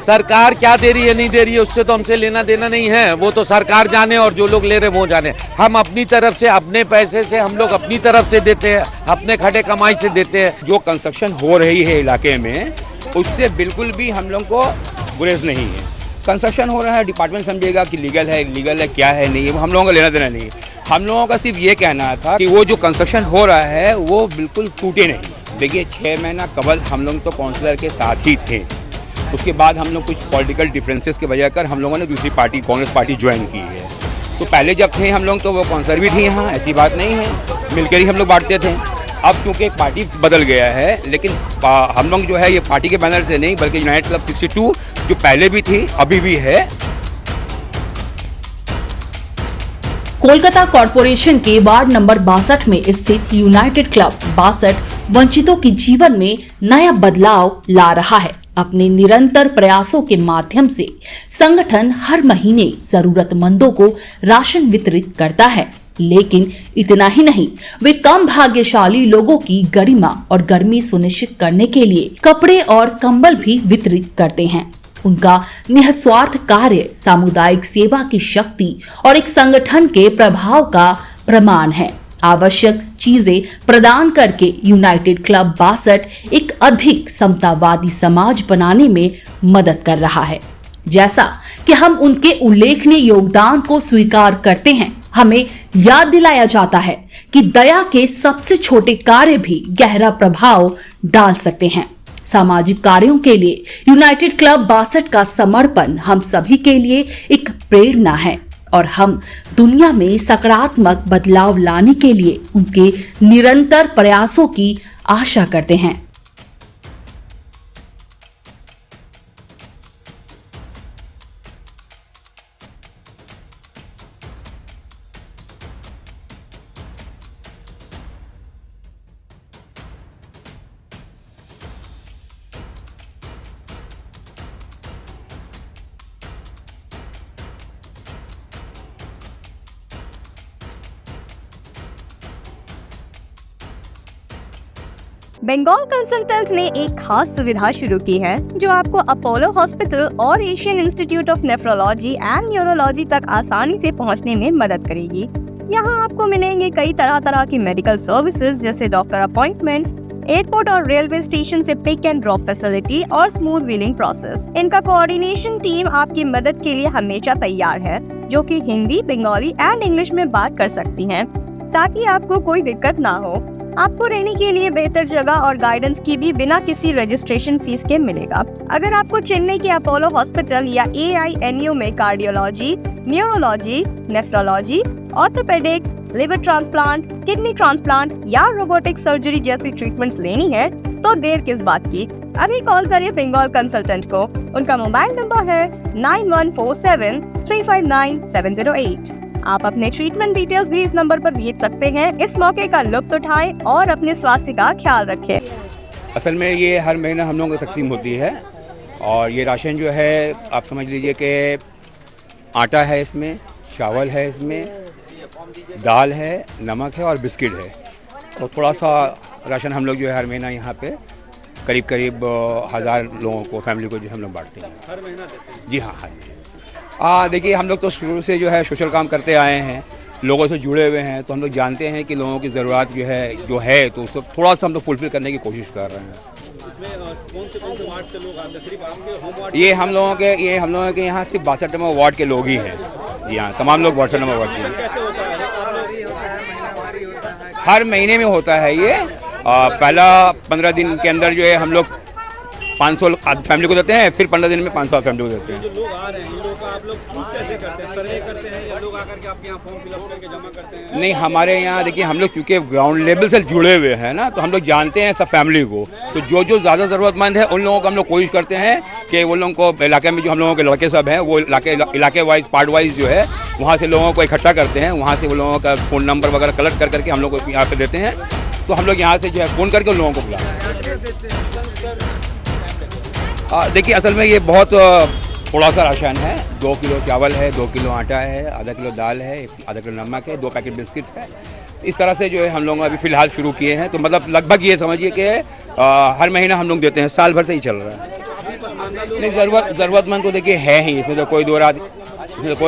सरकार क्या दे रही है नहीं दे रही है उससे तो हमसे लेना देना नहीं है, वो तो सरकार जाने और जो लोग ले रहे वो जाने। हम अपनी तरफ से अपने पैसे से हम लोग अपनी तरफ से देते हैं, अपने खटे कमाई से देते हैं। जो कंस्ट्रक्शन हो रही है इलाके में उससे बिल्कुल भी हम लोग को गुरेज नहीं है। कंस्ट्रक्शन हो रहा है, डिपार्टमेंट समझेगा कि लीगल है इलीगल है क्या है नहीं है, वो हम लोगों का लेना देना नहीं है। हम लोगों का सिर्फ ये कहना था कि वो जो कंस्ट्रक्शन हो रहा है वो बिल्कुल टूटे नहीं। देखिए 6 महीना कबल हम लोग तो काउंसलर के साथ ही थे, उसके बाद हम लोग कुछ पॉलिटिकल डिफरेंसेस की वजह कर हम लोगों ने दूसरी पार्टी कांग्रेस पार्टी ज्वाइन की है। तो पहले जब थे हम लोग तो वो काउंसलर भी थे यहाँ, ऐसी बात नहीं है, मिलकर ही हम लोग बांटते थे। अब चूँकि एक पार्टी बदल गया है, लेकिन हम लोग जो है ये पार्टी के बैनर से नहीं बल्कि यूनाइटेड क्लब 62 जो पहले भी थी अभी भी है। कोलकाता कॉरपोरेशन के वार्ड नंबर 62 में स्थित यूनाइटेड क्लब 62 वंचितों के जीवन में नया बदलाव ला रहा है। अपने निरंतर प्रयासों के माध्यम से संगठन हर महीने जरूरतमंदों को राशन वितरित करता है, लेकिन इतना ही नहीं, वे कम भाग्यशाली लोगों की गरिमा और गर्मी सुनिश्चित करने के लिए कपड़े और कंबल भी वितरित करते हैं। उनका निस्वार्थ कार्य सामुदायिक सेवा की शक्ति और एक संगठन के प्रभाव का प्रमाण है। आवश्यक चीजें प्रदान करके यूनाइटेड क्लब 62 एक अधिक समतावादी समाज बनाने में मदद कर रहा है। जैसा कि हम उनके उल्लेखनीय योगदान को स्वीकार करते हैं, हमें याद दिलाया जाता है कि दया के सबसे छोटे कार्य भी गहरा प्रभाव डाल सकते हैं। सामाजिक कार्यों के लिए यूनाइटेड क्लब 62 का समर्पण हम सभी के लिए एक प्रेरणा है और हम दुनिया में सकारात्मक बदलाव लाने के लिए उनके निरंतर प्रयासों की आशा करते हैं। बंगाल कंसल्टेंट ने एक खास सुविधा शुरू की है जो आपको अपोलो हॉस्पिटल और Asian institute of nephrology and neurology तक आसानी से पहुंचने में मदद करेगी। यहां आपको मिलेंगे कई तरह की मेडिकल सर्विसेज जैसे डॉक्टर अपॉइंटमेंट्स, एयरपोर्ट और रेलवे स्टेशन से पिक एंड ड्रॉप फैसिलिटी और स्मूथ व्हीलिंग प्रोसेस। इनका कोऑर्डिनेशन टीम आपकी मदद के लिए हमेशा तैयार है, जो कि हिंदी, बंगाली एंड इंग्लिश में बात कर सकती हैं, ताकि आपको कोई दिक्कत ना हो। आपको रहने के लिए बेहतर जगह और गाइडेंस की भी बिना किसी रजिस्ट्रेशन फीस के मिलेगा। अगर आपको चेन्नई के अपोलो हॉस्पिटल या AINU में cardiology, neurology, nephrology, orthopaedics, liver transplant, kidney transplant या रोबोटिक सर्जरी जैसी ट्रीटमेंट्स लेनी है तो देर किस बात की। अभी कॉल करें बंगाल कंसल्टेंट को। उनका मोबाइल नंबर है 9147359708। आप अपने ट्रीटमेंट डिटेल्स भी इस नंबर पर भेज सकते हैं। इस मौके का लुत्फ उठाएं और अपने स्वास्थ्य का ख्याल रखें। असल में ये हर महीना हम लोगों को तकसीम होती है और ये राशन जो है आप समझ लीजिए कि आटा है, इसमें चावल है, इसमें दाल है, नमक है और बिस्किट है। तो थोड़ा सा राशन हम लोग जो है हर महीना यहाँ पे करीब 1000 लोगों को, फैमिली को जो हम लोग बांटते हैं। हर महीना देते हैं? जी हाँ, हर महीना। देखिए हम लोग तो शुरू से जो है सोशल काम करते आए हैं, लोगों से जुड़े हुए हैं, तो हम लोग जानते हैं कि लोगों की ज़रूरत जो है तो उसको थोड़ा सा हम लोग फुलफिल करने की कोशिश कर रहे हैं। इसमें कौन से वार्ड से लोग आते हैं? सिर्फ आपके होम वार्ड? ये हम लोगों के यहाँ सिर्फ 62 नंबर वार्ड के लोग ही हैं। जी हाँ, तमाम लोग 62 नंबर वार्ड के हैं। कैसे होता है? हर महीने में होता है ये। पहला 15 दिन के अंदर जो है हम लोग 500 फैमिली को देते हैं, फिर 15 दिन में 500 फैमिली को देते हैं। जो लोग आ रहे हैं इन लोगों का आप लोग चूज कैसे करते हैं? सर्वे करते हैं या लोग आकर के आपके यहाँ फॉर्म फिलअप करके जमा करते हैं? नहीं, हमारे यहाँ देखिए हम लोग चूँकि ग्राउंड लेवल से जुड़े हुए हैं ना, तो हम लोग जानते हैं सब फैमिली को। तो जो ज़्यादा ज़रूरतमंद है उन लोगों को हम लोग कोशिश करते हैं कि वो लोगों को इलाके में जो हम लोगों के लड़के सब हैं वो इलाके वाइज पार्ट वाइज जो है वहाँ से लोगों को इकट्ठा करते हैं, वहाँ से वो लोगों का फ़ोन नंबर वगैरह कलेक्ट करके हम लोग को यहाँ पर देते हैं। तो हम लोग यहाँ से जो है फ़ोन करके उन लोगों को बुलाते हैं। देखिए असल में ये बहुत थोड़ा सा राशन है। 2 किलो चावल है, 2 किलो आटा है, आधा किलो दाल है, आधा किलो नमक है, 2 पैकेट बिस्किट्स है। इस तरह से जो है हम लोग अभी फ़िलहाल शुरू किए हैं। तो मतलब लगभग ये समझिए कि हर महीना हम लोग देते हैं, साल भर से ही चल रहा है। पसमानदा लोग नहीं, ज़रूरतमंद तो देखिए है ही, इसमें तो कोई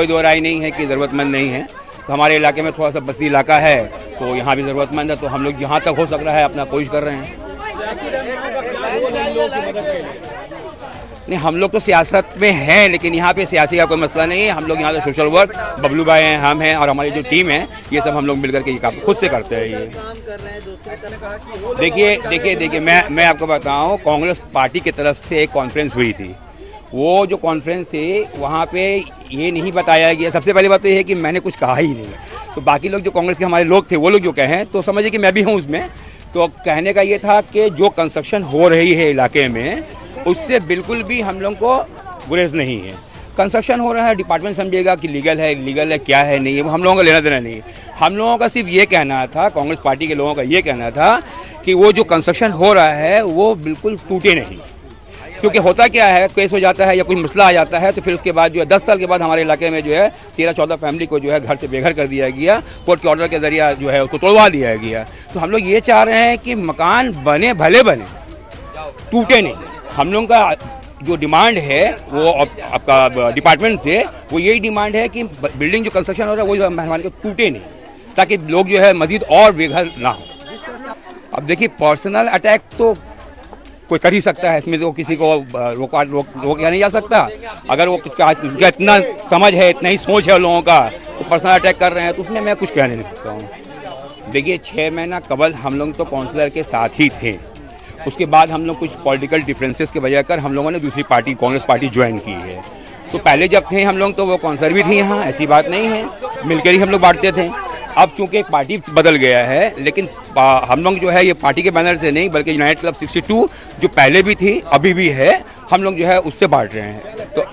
दो राय नहीं है कि ज़रूरतमंद नहीं है। तो हमारे इलाके में थोड़ा सा बस्ती इलाका है, तो यहाँ भी ज़रूरतमंद है, तो हम लोग जहाँ तक हो सक रहा है अपना कोशिश कर रहे हैं। सियासी रहनुमाओं का क्या रोल है इन लोगों की मदद के लिए? नहीं, हम लोग तो सियासत में हैं, लेकिन यहाँ पे सियासी का कोई मसला नहीं है। हम लोग यहाँ पे सोशल वर्क, बबलू भाई हैं, हम हैं, और हमारी जो टीम है, ये सब हम लोग मिलकर के ये काम खुद से करते हैं। ये देखिए मैं आपको बताऊँ, कांग्रेस पार्टी की तरफ से एक कॉन्फ्रेंस हुई थी। वो जो कॉन्फ्रेंस थी वहाँ पे ये नहीं बताया गया। सबसे पहली बात तो ये है कि मैंने कुछ कहा ही नहीं है, तो बाकी लोग जो कांग्रेस के हमारे लोग थे वो लोग जो कहें तो समझिए कि मैं भी हूँ उसमें। तो कहने का ये था कि जो कंस्ट्रक्शन हो रही है इलाके में, उससे बिल्कुल भी हम लोग को गुरेज नहीं है। कंस्ट्रक्शन हो रहा है, डिपार्टमेंट समझेगा कि लीगल है, इलीगल है, क्या है, नहीं है, वो हम लोगों का लेना देना नहीं है। हम लोगों का सिर्फ ये कहना था, कांग्रेस पार्टी के लोगों का ये कहना था कि वो जो कंस्ट्रक्शन हो रहा है वो बिल्कुल टूटे नहीं। क्योंकि होता क्या है, केस हो जाता है या कोई मसला आ जाता है, तो फिर उसके बाद जो है 10 साल के बाद हमारे इलाके में जो है 13-14 फैमिली को जो है घर से बेघर कर दिया गया, कोर्ट के ऑर्डर के जरिए जो है उसको तोड़वा दिया गया। तो हम लोग ये चाह रहे हैं कि मकान बने भले बने, टूटे नहीं। हम लोग का जो डिमांड है वो आपका डिपार्टमेंट से वो यही डिमांड है कि बिल्डिंग जो कंस्ट्रक्शन हो रहा है वो जो मेहरबानी को टूटे नहीं, ताकि लोग जो है मजीद और बेघर ना हो। अब देखिए, पर्सनल अटैक तो कोई कर ही सकता है, इसमें तो किसी को रोका नहीं जा सकता। अगर वो उनका इतना समझ है, इतना ही सोच है लोगों का, तो पर्सनल अटैक कर रहे हैं, तो उसमें मैं कुछ कह नहीं सकता हूँ। देखिए, 6 महीना कबल हम लोग तो काउंसलर के साथ ही थे। उसके बाद हम लोग कुछ पॉलिटिकल डिफरेंसेस की वजह कर हम लोगों ने दूसरी पार्टी, कांग्रेस पार्टी ज्वाइन की है। तो पहले जब थे हम लोग तो वो काउंसलर भी थी यहाँ, ऐसी बात नहीं है, मिलकर ही हम लोग बांटते थे। अब चूंकि एक पार्टी बदल गया है, लेकिन हम लोग जो है ये पार्टी के बैनर से नहीं, बल्कि यूनाइटेड क्लब 62 जो पहले भी थी अभी भी है, हम लोग जो है उससे बांट रहे हैं। तो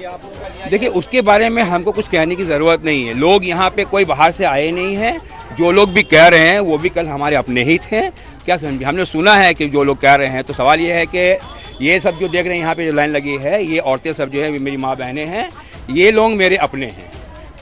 देखिए, उसके बारे में हमको कुछ कहने की ज़रूरत नहीं है। लोग यहाँ पे कोई बाहर से आए नहीं हैं। जो लोग भी कह रहे हैं वो भी कल हमारे अपने ही थे। क्या समझिए, हमने सुना है कि जो लोग कह रहे हैं, तो सवाल ये है कि ये सब जो देख रहे हैं यहाँ पे जो लाइन लगी है, ये औरतें सब जो है मेरी माँ बहनें हैं, ये लोग मेरे अपने हैं।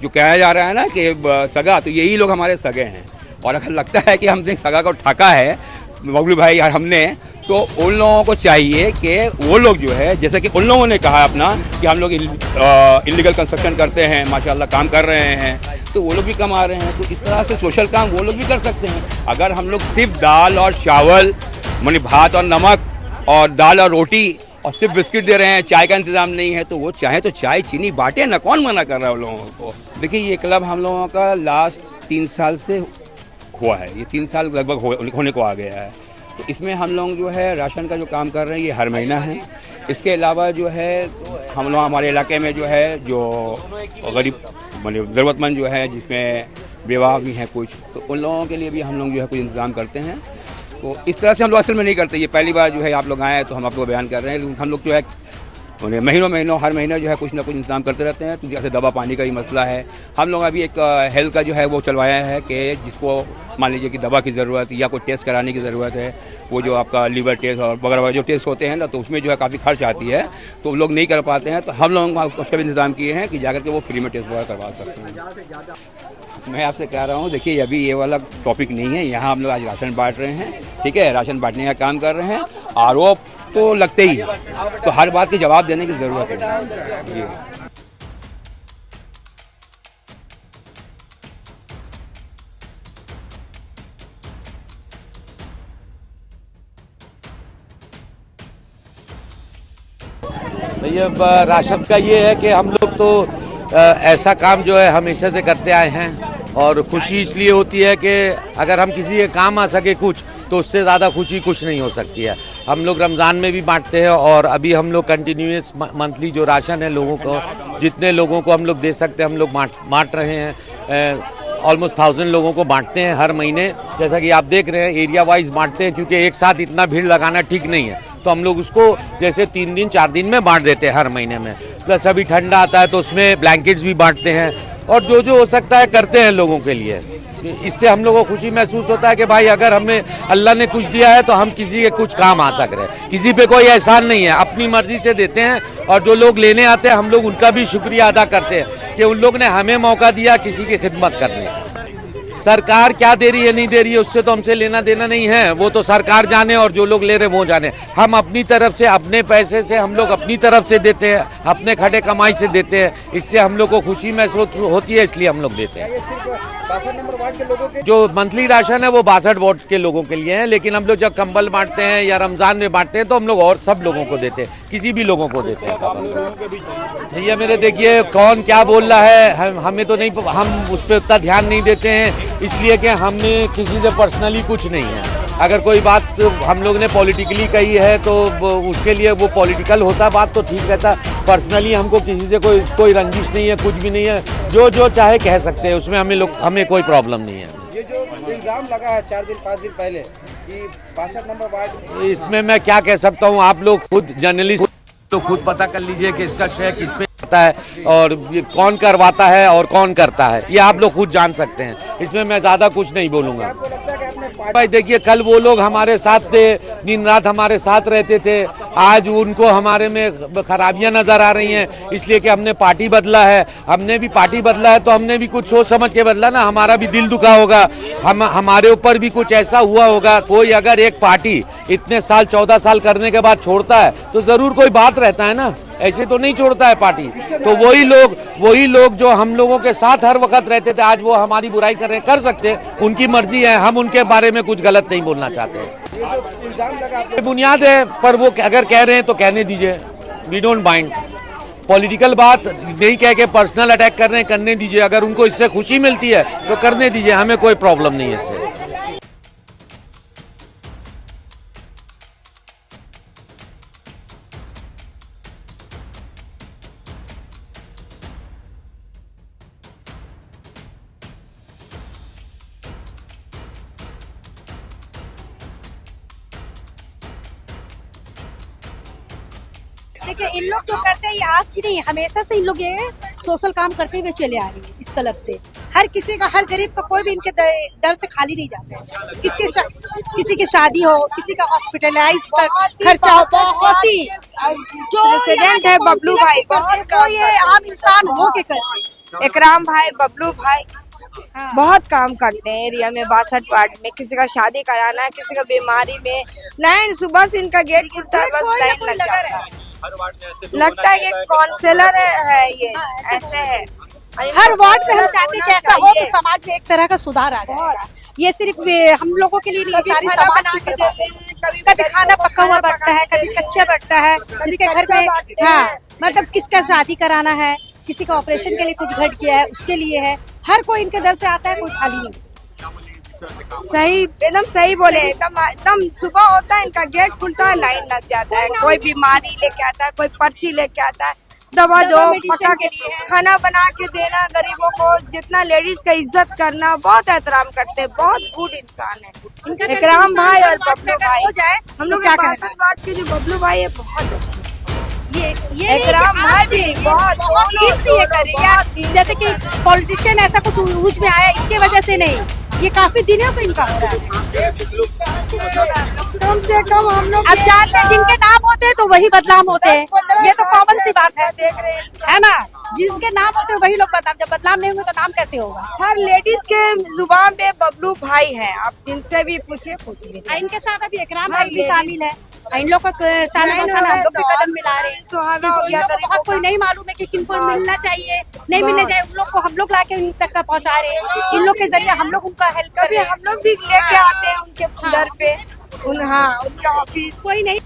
जो कहा जा रहा है ना कि सगा, तो यही लोग हमारे सगे हैं। और अगर लगता है कि हमने सगा को ठाका है बबलू भाई और हमने, तो उन लोगों को चाहिए कि वो लोग जो है, जैसे कि उन लोगों ने कहा अपना कि हम लोग इलीगल कंस्ट्रक्शन करते हैं, माशाल्लाह काम कर रहे हैं, तो वो लोग भी कमा रहे हैं। तो इस तरह से सोशल काम वो लोग भी कर सकते हैं। अगर हम लोग सिर्फ दाल और चावल, माने भात और नमक और दाल और रोटी और सिर्फ बिस्किट दे रहे हैं, चाय का इंतज़ाम नहीं है, तो वो चाहे तो चाय चीनी बांटे ना, कौन मना कर रहा है उन लोगों को। देखिए, ये क्लब हम लोगों का लास्ट 3 साल से हुआ है, ये 3 साल लगभग होने को आ गया है। तो इसमें हम लोग जो है राशन का जो काम कर रहे हैं ये हर महीना है। इसके अलावा जो है हम लोग हमारे इलाके में जो है जो गरीब मतलब ज़रूरतमंद जो है, जिसमें विवाह भी हैं कुछ, तो उन लोगों के लिए भी हम लोग जो है कुछ इंतज़ाम करते हैं। तो इस तरह से हम लोग असल में नहीं करते। ये पहली बार जो है आप लोग आए हैं तो हम आपको बयान कर रहे हैं, लेकिन हम लोग जो है महीनों हर महीने जो है कुछ ना कुछ इंतजाम करते रहते हैं। तो जैसे दवा पानी का ही मसला है, हम लोग अभी एक हेल्थ का जो है वो चलवाया है कि जिसको मान लीजिए कि दवा की ज़रूरत या कोई टेस्ट कराने की ज़रूरत है, वो जो आपका लीवर टेस्ट और वगैरह जो टेस्ट होते हैं ना, तो उसमें जो है काफ़ी खर्च आती है, तो लोग नहीं कर पाते हैं। तो हम लोग उसका भी इंतज़ाम किए हैं कि जाकर के वो फ्री में टेस्ट वगैरह करवा सकते हैं। मैं आपसे कह रहा हूँ, देखिए अभी ये वाला टॉपिक नहीं है, यहाँ हम लोग आज राशन बांट रहे हैं, ठीक है, राशन बांटने का काम कर रहे हैं। आरोप तो लगते ही है, तो हर बात की जवाब देने की ज़रूरत है जी। भैया, राशन का ये है कि हम लोग तो ऐसा काम जो है हमेशा से करते आए हैं, और खुशी इसलिए होती है कि अगर हम किसी के काम आ सके कुछ, तो उससे ज़्यादा खुशी कुछ नहीं हो सकती है। हम लोग रमज़ान में भी बांटते हैं, और अभी हम लोग कंटिन्यूस मंथली जो राशन है लोगों को, जितने लोगों को हम लोग दे सकते हैं हम लोग बांट रहे हैं। ऑलमोस्ट 1000 लोगों को बांटते हैं हर महीने। जैसा कि आप देख रहे हैं, एरिया वाइज बांटते हैं, क्योंकि एक साथ इतना भीड़ लगाना ठीक नहीं है, तो हम लोग उसको जैसे 3 दिन 4 दिन में बांट देते हैं हर महीने में। प्लस अभी ठंडा आता है तो उसमें ब्लैंकेट्स भी बांटते हैं, और जो हो सकता है करते हैं लोगों के लिए। इससे हम लोगों को खुशी महसूस होता है कि भाई अगर हमें अल्लाह ने कुछ दिया है तो हम किसी के कुछ काम आ सक रहे हैं। किसी पे कोई एहसान नहीं है, अपनी मर्जी से देते हैं, और जो लोग लेने आते हैं हम लोग उनका भी शुक्रिया अदा करते हैं कि उन लोग ने हमें मौका दिया किसी की खिदमत करने का। सरकार क्या दे रही है नहीं दे रही है उससे तो हमसे लेना देना नहीं है, वो तो सरकार जाने और जो लोग ले रहे वो जाने। हम अपनी तरफ से अपने पैसे से हम लोग अपनी तरफ से देते हैं, अपने खटे कमाई से देते हैं, इससे हम लोग को खुशी महसूस होती है, इसलिए हम लोग देते हैं। ये सिर्फ 62 नंबर वार्ड के लोगों के जो मंथली राशन है वो 62 वार्ड के लोगों के लिए है, लेकिन हम लोग जब कंबल बांटते हैं या रमजान में बांटते हैं तो हम लोग और सब लोगों को देते हैं, किसी भी लोगों को देते हैं। भैया मेरे देखिए कौन क्या बोल रहा है हमें तो नहीं, हम उस पर उतना ध्यान नहीं देते हैं, इसलिए कि हमने किसी से पर्सनली कुछ नहीं है। अगर कोई बात हम लोग ने पॉलिटिकली कही है तो उसके लिए वो पॉलिटिकल होता बात तो ठीक रहता, पर्सनली हमको किसी से कोई रंजिश नहीं है, कुछ भी नहीं है, जो चाहे कह सकते हैं, उसमें हमें कोई प्रॉब्लम नहीं है। ये जो इल्जाम लगा है 4 दिन 5 दिन पहले कि 62 नंबर वार्ड, इसमें मैं क्या कह सकता हूँ, आप लोग खुद जर्नलिस्ट तो खुद पता कर लीजिए कि इसका श्रेय किस पे आता है और ये कौन करवाता है और कौन करता है, ये आप लोग खुद जान सकते हैं, इसमें मैं ज्यादा कुछ नहीं बोलूंगा। आपको लगता है कि आपने भाई देखिए कल वो लोग हमारे साथ थे, दिन रात हमारे साथ रहते थे, आज उनको हमारे में खराबियां नजर आ रही हैं, इसलिए कि हमने पार्टी बदला है। हमने भी पार्टी बदला है तो हमने भी कुछ सोच समझ के बदला ना, हमारा भी दिल दुखा होगा, हमारे ऊपर भी कुछ ऐसा हुआ होगा। कोई अगर एक पार्टी इतने साल 14 साल करने के बाद छोड़ता है तो जरूर कोई बात रहता है ना, ऐसे तो नहीं छोड़ता है पार्टी। तो वही लोग जो हम लोगों के साथ हर वक्त रहते थे, आज वो हमारी बुराई कर सकते हैं, उनकी मर्जी है, हम उनके बारे में कुछ गलत नहीं बोलना चाहते। ये जो इल्जाम लगा आपने, बुनियाद है, पर वो अगर कह रहे हैं तो कहने दीजिए, वी डोंट माइंड। पॉलिटिकल बात नहीं कह के पर्सनल अटैक कर रहे हैं, करने दीजिए, अगर उनको इससे खुशी मिलती है तो करने दीजिए, हमें कोई प्रॉब्लम नहीं है इससे। देखिए इन लोग जो करते हैं ये आज ही नहीं, हमेशा से इन लोग ये सोशल काम करते हुए चले आ रहे हैं इस क्लब से। हर किसी का, हर गरीब का कोई भी इनके दर से खाली नहीं जाता है। किसी की शादी हो, किसी का हॉस्पिटलाइज का खर्चा हो, बहुत ही जो प्रेसिडेंट है बबलू भाई, बहुत वो ये आम इंसान हो के करते हैं। इकराम भाई, बबलू भाई बहुत काम करते हैं एरिया में, 62 वार्ड में। किसी का शादी कराना है, किसी का बीमारी में, लाइन सुबह से इनका गेट खुलता है, बस लाइन लग जाता है। लगता है कि काउंसलर है ये, ऐसे है। हर वार्ड में हम चाहते हैं कि ऐसा हो तो समाज में एक तरह का सुधार आ जाएगा। ये सिर्फ हम लोगों के लिए नहीं, सारी समाज के लिए देते हैं। कभी खाना पका हुआ बढ़ता है, कभी कच्चा बढ़ता है, जिसके घर में हाँ मतलब किसका शादी कराना है, किसी का ऑपरेशन के लिए कुछ घट गया है, उसके लिए है। हर कोई इनके दर से आता है, कोई खाली नहीं। सही, एकदम सही बोले, एकदम सुबह होता है इनका गेट खुलता है, लाइन लग जाता है। कोई बीमारी लेके आता है, कोई पर्ची लेके आता है, दवा दो, पका के खाना बना के देना गरीबों को, जितना लेडीज का इज्जत करना, बहुत एहतराम करते हैं, बहुत गुड इंसान है इकराम भाई और बबलू भाई। हम लोग 62 वार्ड के जो बबलू भाई है बहुत अच्छे, ये इकराम भाई भी बहुत दिन से ये कर रही है। जैसे कि पॉलिटिशियन ऐसा कुछ उरूज में आया इसके वजह से नहीं, ये काफी दिनों से इनका हो रहा है। कम से कम हम लोग अब जानते हैं जिनके नाम होते हैं तो वही बदनाम होते हैं, ये तो कॉमन सी बात है, देख रहे है ना। जिनके नाम होते हैं वही लोग बदनाम, जब बदनाम नहीं होंगे तो नाम कैसे होगा। हर लेडीज के जुबान पे बबलू भाई है, आप जिनसे भी पूछ लीजिए। इनके साथ अभी इकराम भाई भी शामिल है, इन लोग का शाना बसाना हम लोग भी कदम मिला रहे हैं। सुहागा हो गया, बहुत कोई नहीं मालूम है कि किनको मिलना चाहिए नहीं मिलना चाहिए, उन लोग को हम लोग लाके उन तक का पहुंचा रहे हैं। इन लोग के जरिए हम लोग उनका हेल्प कर रहे हैं। हम लोग भी लेके आते हैं उनके घर पे, उनके ऑफिस। कोई नहीं